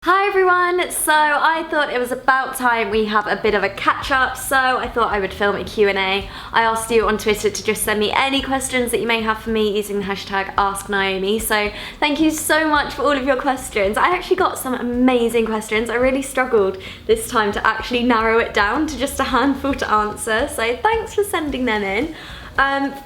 Hi everyone, so I thought it was about time we have a bit of a catch up, so I thought I would film a Q&A. I asked you on Twitter to just send me any questions that you may have for me using the hashtag #AskNiomi, so thank you so much for all of your questions. I actually got some amazing questions. I really struggled this time to actually narrow it down to just a handful to answer, so thanks for sending them in.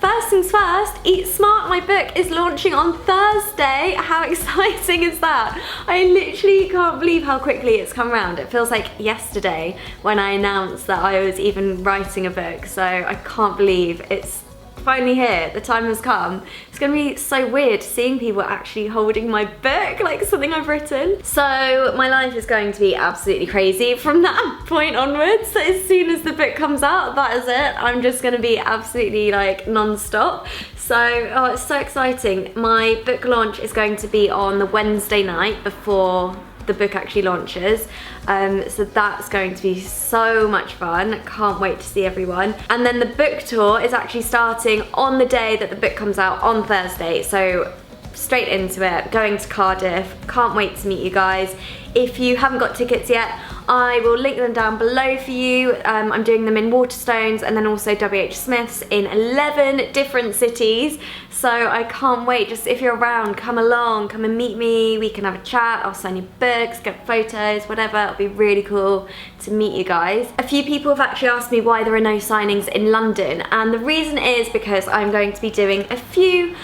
First things first, Eat Smart, my book, is launching on Thursday. How exciting is that? I literally can't believe how quickly it's come around. It feels like yesterday when I announced that I was even writing a book, so I can't believe it's finally here. The time has come. It's gonna be so weird seeing people actually holding my book, like something I've written. So my life is going to be absolutely crazy from that point onwards. So as soon as the book comes out, that is it. I'm just gonna be absolutely like non-stop. So, oh, it's so exciting. My book launch is going to be on the Wednesday night before the book actually launches, so that's going to be so much fun. Can't wait to see everyone. And then the book tour is actually starting on the day that the book comes out on Thursday, so straight into it, going to Cardiff. Can't wait to meet you guys. If you haven't got tickets yet, I will link them down below for you. I'm doing them in Waterstones and then also WH Smith's in 11 different cities. So I can't wait. Just if you're around, come along, come and meet me. We can have a chat. I'll sign your books, get photos, whatever. It'll be really cool to meet you guys. A few people have actually asked me why there are no signings in London, and the reason is because I'm going to be doing a few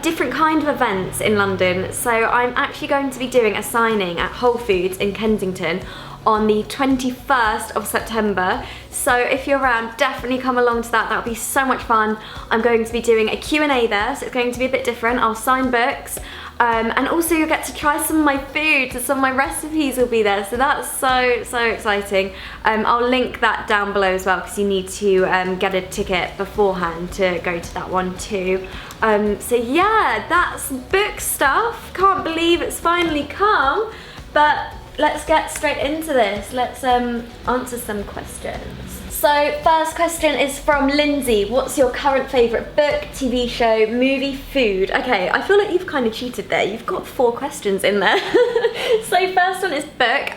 different kind of events in London. So I'm actually going to be doing a signing at Whole Foods in Kensington on the 21st of September. So if you're around, definitely come along to that. That'll be so much fun. I'm going to be doing a Q&A there, so it's going to be a bit different. I'll sign books, and also you'll get to try some of my food, so some of my recipes will be there, so that's so exciting. I'll link that down below as well, because you need to get a ticket beforehand to go to that one too. So yeah, that's book stuff. Can't believe it's finally come, but let's get straight into this. Let's answer some questions. So first question is from Lindsay. What's your current favourite book, TV show, movie, food? Okay, I feel like you've kind of cheated there. You've got 4 questions in there. So first one is book.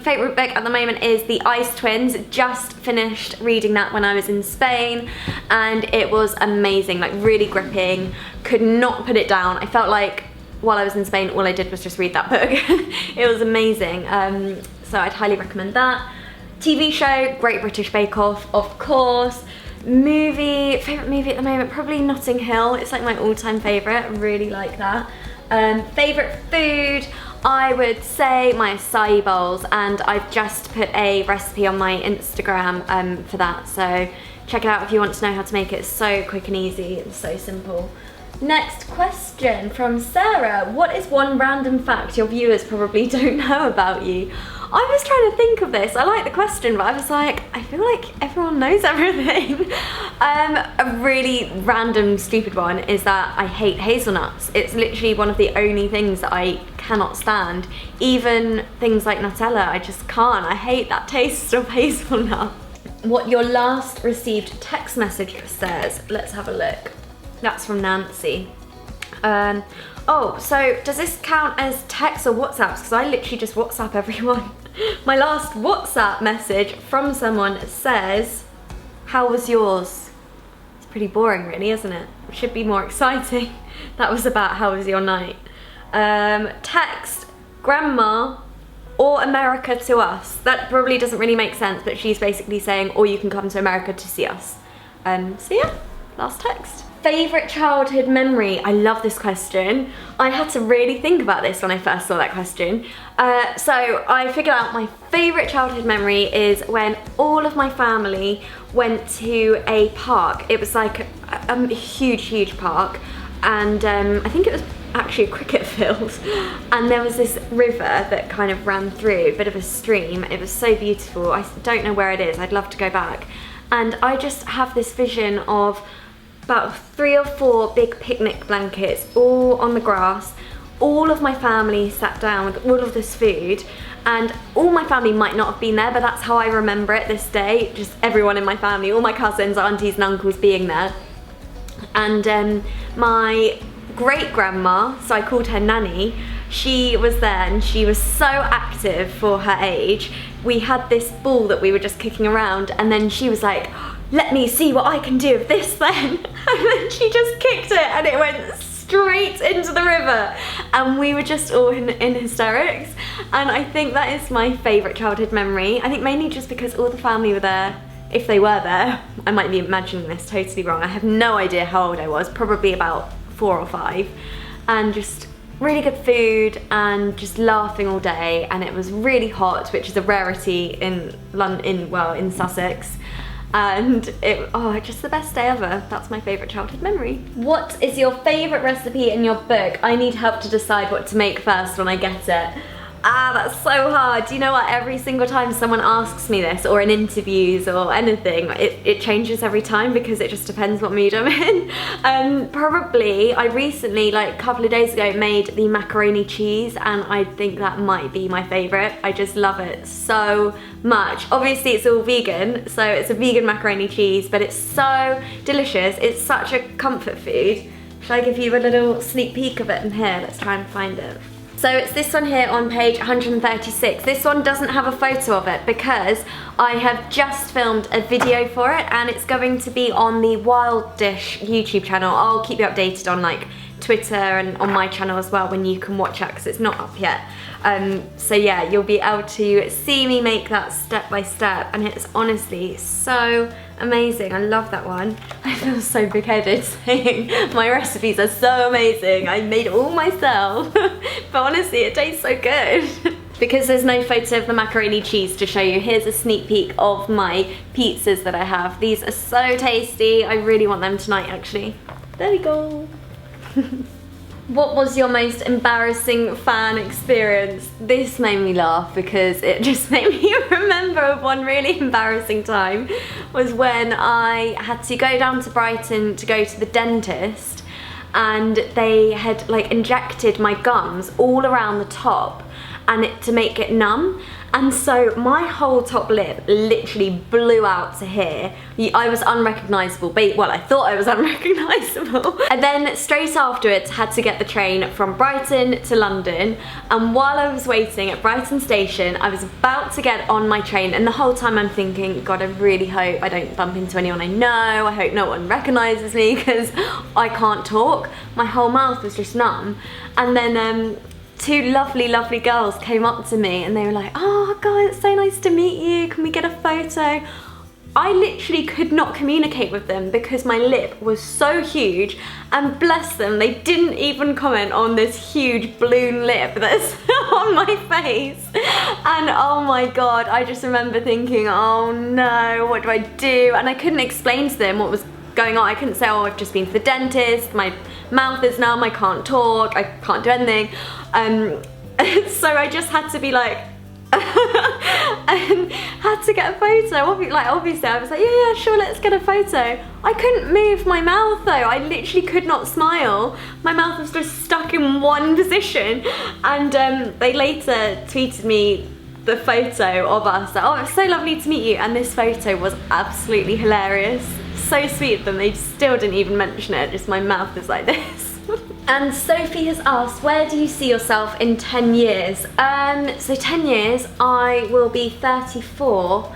Favourite book at the moment is The Ice Twins. Just finished reading that when I was in Spain and it was amazing, like really gripping. Could not put it down. I felt like while I was in Spain, all I did was just read that book. It was amazing. So I'd highly recommend that. TV show, Great British Bake Off, of course. Movie, favourite movie at the moment, probably Notting Hill. It's like my all-time favourite, I really like that. Favourite food, I would say my acai bowls, and I've just put a recipe on my Instagram for that, so check it out if you want to know how to make it. It's so quick and easy, it's so simple. Next question from Sarah. What is one random fact your viewers probably don't know about you? I was trying to think of this. I like the question, but I was like, I feel like everyone knows everything. A really random, stupid one is that I hate hazelnuts. It's literally one of the only things that I cannot stand. Even things like Nutella, I just can't. I hate that taste of hazelnut. What your last received text message says. Let's have a look. That's from Nancy. Oh, so does this count as text or WhatsApps? Because I literally just WhatsApp everyone. My last WhatsApp message from someone says, how was yours? It's pretty boring really, isn't it? It should be more exciting. That was about how was your night. Text, grandma or America to us. That probably doesn't really make sense, but she's basically saying, or you can come to America to see us. So yeah, last text. Favourite childhood memory? I love this question. I had to really think about this when I first saw that question. So I figured out my favourite childhood memory is when all of my family went to a park. It was like a huge park, and I think it was actually a cricket field, and there was this river that kind of ran through, a bit of a stream. It was so beautiful. I don't know where it is. I'd love to go back. And I just have this vision of about 3 or 4 big picnic blankets all on the grass. All of my family sat down with all of this food, and all my family might not have been there, but that's how I remember it this day. Just everyone in my family, all my cousins, aunties and uncles being there. And my great grandma, so I called her Nanny, she was there and she was so active for her age. We had this ball that we were just kicking around, and then she was like, let me see what I can do with this then. And then she just kicked it and it went straight into the river, and we were just all in hysterics. And I think that is my favourite childhood memory. I think mainly just because all the family were there, if they were there. I might be imagining this totally wrong. I have no idea how old I was, probably about 4 or 5, and just really good food and just laughing all day. And it was really hot, which is a rarity in London, well, in Sussex. And just the best day ever. That's my favourite childhood memory. What is your favourite recipe in your book? I need help to decide what to make first when I get it. That's so hard. Do you know what? Every single time someone asks me this, or in interviews or anything, it changes every time because it just depends what mood I'm in. Probably, I recently, like a couple of days ago, made the macaroni cheese, and I think that might be my favourite. I just love it so much. Obviously it's all vegan, so it's a vegan macaroni cheese, but it's so delicious. It's such a comfort food. Shall I give you a little sneak peek of it in here? Let's try and find it. So it's this one here on page 136. This one doesn't have a photo of it because I have just filmed a video for it, and it's going to be on the Wild Dish YouTube channel. I'll keep you updated on like Twitter and on my channel as well when you can watch it, because it's not up yet. So yeah, you'll be able to see me make that step by step, and it's honestly so amazing. I love that one. I feel so big-headed saying my recipes are so amazing. I made it all myself. But honestly, it tastes so good. Because there's no photo of the macaroni cheese to show you, here's a sneak peek of my pizzas that I have. These are so tasty. I really want them tonight, actually. There we go. What was your most embarrassing fan experience? This made me laugh because it just made me remember one really embarrassing time. Was when I had to go down to Brighton to go to the dentist, and they had like injected my gums all around the top and to make it numb. And so my whole top lip literally blew out to here. I was unrecognisable, well, I thought I was unrecognisable. And then straight afterwards had to get the train from Brighton to London, and while I was waiting at Brighton station, I was about to get on my train, and the whole time I'm thinking, God, I really hope I don't bump into anyone I know. I hope no one recognises me because I can't talk. My whole mouth was just numb. And then two lovely, lovely girls came up to me and they were like, oh God, it's so nice to meet you. Can we get a photo? I literally could not communicate with them because my lip was so huge, and bless them, they didn't even comment on this huge balloon lip that's on my face. And oh my God, I just remember thinking, oh no, what do I do? And I couldn't explain to them what was going on. I couldn't say, oh, I've just been to the dentist, my mouth is numb, I can't talk, I can't do anything. So I just had to be like, and had to get a photo. Like, obviously I was like, yeah, sure, let's get a photo. I couldn't move my mouth though. I literally could not smile. My mouth was just stuck in one position. And they later tweeted me the photo of us, like, oh, it's so lovely to meet you. And this photo was absolutely hilarious. So sweet of them, they still didn't even mention it, just my mouth is like this. And Sophie has asked, where do you see yourself in 10 years? So 10 years, I will be 34.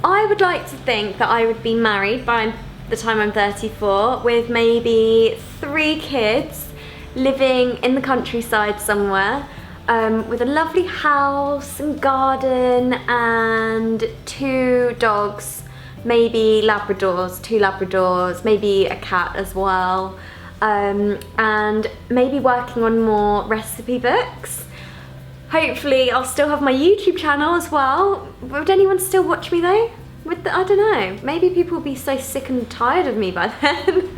I would like to think that I would be married by the time I'm 34, with maybe 3 kids, living in the countryside somewhere, with a lovely house and garden and 2 dogs, maybe Labradors, 2 Labradors, maybe a cat as well. And maybe working on more recipe books. Hopefully I'll still have my YouTube channel as well. Would anyone still watch me though? I don't know, maybe people will be so sick and tired of me by then.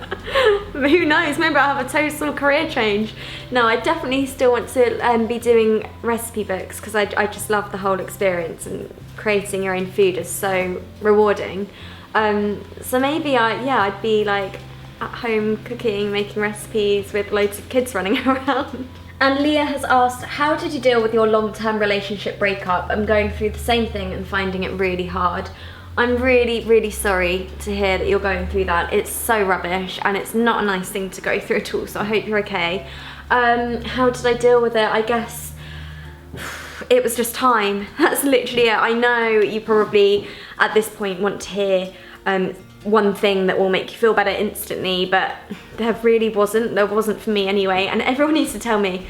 Who knows, maybe I'll have a total career change. No, I definitely still want to be doing recipe books because I just love the whole experience, and creating your own food is so rewarding. So maybe I'd be like at home cooking, making recipes with loads of kids running around. And Leah has asked, how did you deal with your long-term relationship breakup? I'm going through the same thing and finding it really hard. I'm really, really sorry to hear that you're going through that. It's so rubbish and it's not a nice thing to go through at all, so I hope you're okay. How did I deal with it? I guess it was just time. That's literally it. I know you probably at this point want to hear one thing that will make you feel better instantly, but there really wasn't. There wasn't for me anyway. And everyone used to tell me,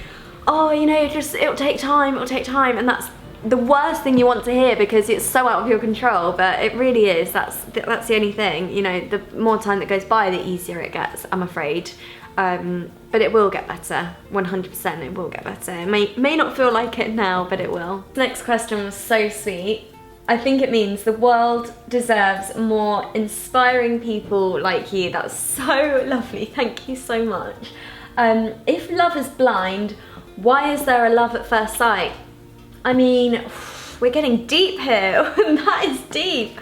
oh, you know, just it'll take time, and that's the worst thing you want to hear because it's so out of your control, but it really is. That's the only thing, you know, the more time that goes by, the easier it gets, I'm afraid. But it will get better, 100% it will get better. It may not feel like it now, but it will. Next question was so sweet. I think it means the world deserves more inspiring people like you. That's so lovely, thank you so much. If love is blind, why is there a love at first sight? I mean, we're getting deep here. That is deep.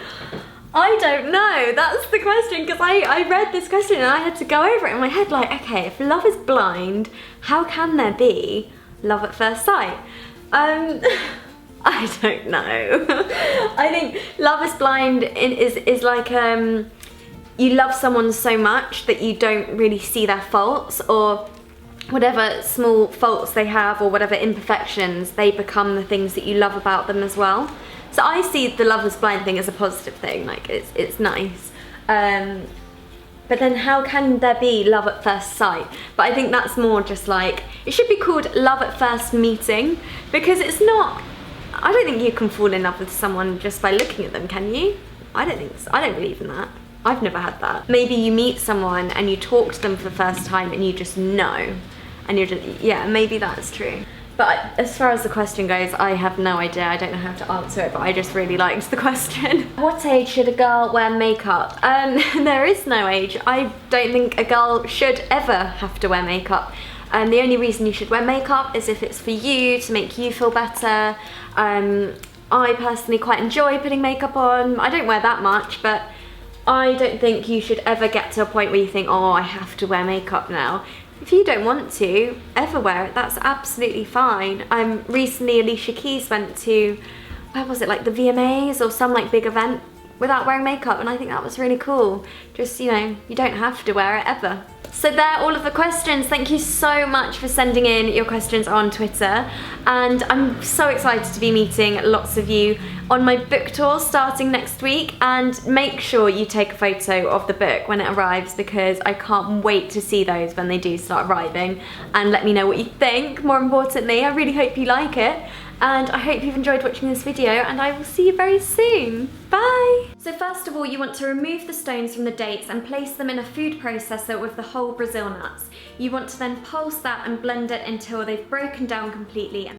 I don't know, that's the question, because I read this question and I had to go over it in my head like, okay, if love is blind, how can there be love at first sight? I don't know. I think love is blind is like you love someone so much that you don't really see their faults, or whatever small faults they have or whatever imperfections, they become the things that you love about them as well. So I see the love is blind thing as a positive thing, like it's nice. But then how can there be love at first sight? But I think that's more just like, it should be called love at first meeting, because it's not, I don't think you can fall in love with someone just by looking at them, can you? I don't think so. I don't believe in that. I've never had that. Maybe you meet someone and you talk to them for the first time and you just know. And you're just, yeah, maybe that's true. But as far as the question goes, I have no idea. I don't know how to answer it, but I just really liked the question. What age should a girl wear makeup? There is no age. I don't think a girl should ever have to wear makeup. The only reason you should wear makeup is if it's for you, to make you feel better. I personally quite enjoy putting makeup on. I don't wear that much, but I don't think you should ever get to a point where you think, oh, I have to wear makeup now. If you don't want to ever wear it, that's absolutely fine. Recently Alicia Keys went to, where was it, like the VMAs or some like big event without wearing makeup, and I think that was really cool. Just, you know, you don't have to wear it ever. So there are all of the questions. Thank you so much for sending in your questions on Twitter, and I'm so excited to be meeting lots of you on my book tour starting next week. And make sure you take a photo of the book when it arrives, because I can't wait to see those when they do start arriving, and let me know what you think. More importantly, I really hope you like it, and I hope you've enjoyed watching this video, and I will see you very soon. Bye! So first of all, you want to remove the stones from the dates and place them in a food processor with the whole Brazil nuts. You want to then pulse that and blend it until they've broken down completely.